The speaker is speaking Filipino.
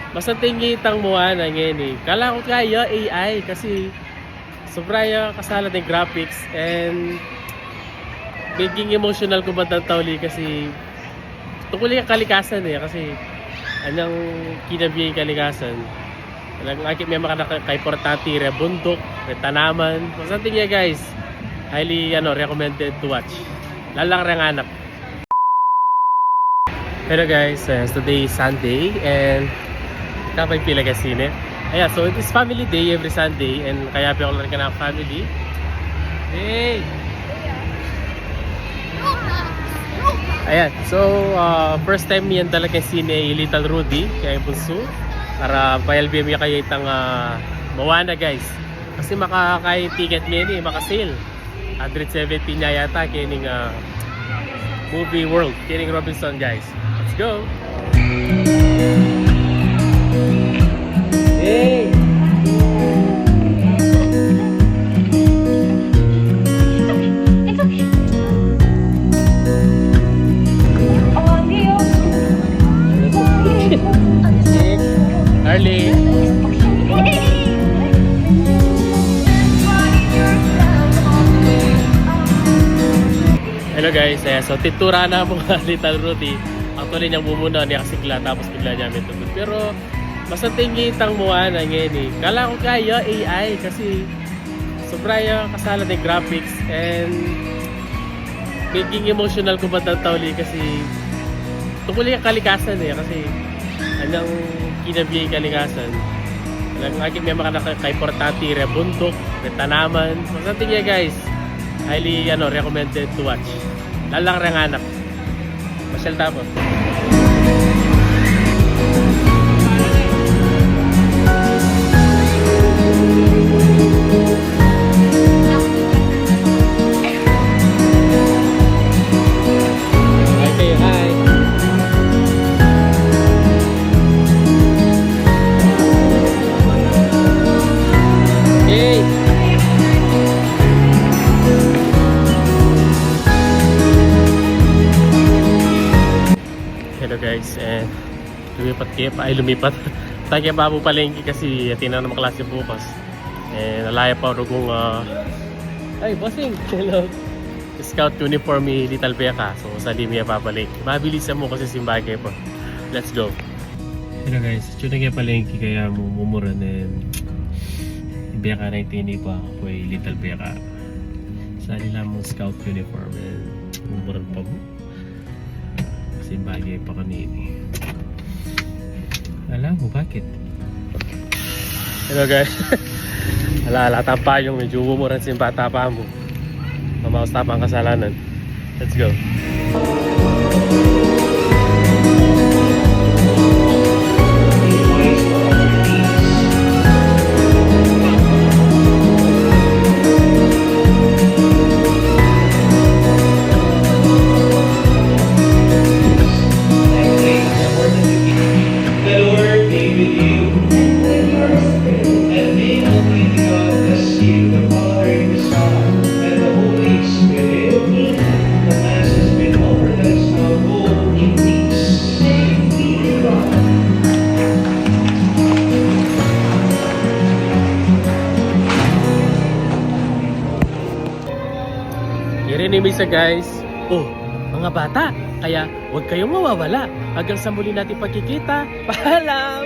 Basta tingitang mo na ngayon eh. Kala ko kaya AI kasi sobrang kasalat ng graphics and maging emotional ko ba tauli kasi tungkol yung kalikasan eh kasi anyang kinabihin kalikasan. Talagang akit may makakaiportati re bundok, re tanaman. So something niya guys, highly recommended to watch. Lalang rang anak. Hello guys, today is Sunday and kapag pila ka sine. Ayan, so it is family day every Sunday and kaya pa ako lang ka ng family. Hey! Ayan, so first time niyan talaga sine Little Rudy kaya bunso para payalbi mo kayo itang mawana guys kasi makakay ticket niya ni makasale 170 niya yata kining movie world kining Robinson guys. Let's go! Hey! Harley. Hello guys, so titura na mga Little Rudy. Actually niyang mumuna niya kasigla tapos bigla niya may tutod. Pero basta tingitang mo na ngayon eh. Kala ko kaya AI kasi sobrang kasalat ng graphics and maging emotional ko ba tauli kasi tungkol yung kalikasan eh kasi anyang kinabihin kalikasan. Talagang akit may makakaiportati re bundok, re tanaman. So something niya guys, highly recommended to watch. Lalang rang anak. Masyal tapos. Hello guys, and lumipat tayo pa po palengke kasi tinan naman klase bukas and nalaya pa rugong ay bossing, hello scout uniform ni Little Becca, so sa limya papalengke mabilisan mo kasi simbagay po. Let's go. Hello guys, tuna kaya palengke kaya mumuran and Becca na itini pa po Little Becca sa nila mong scout uniform and mumuran pa mo kasi bagay pa kanini. Alam mo bakit? Hello guys. Alalatan pa yung medyo umuran si bata pa mo. Mamausta pa ang kasalanan. Let's go. Irinimisa guys. Oh, mga bata, kaya huwag kayong mawawala hanggang sa muli natin pagkikita. Paalam!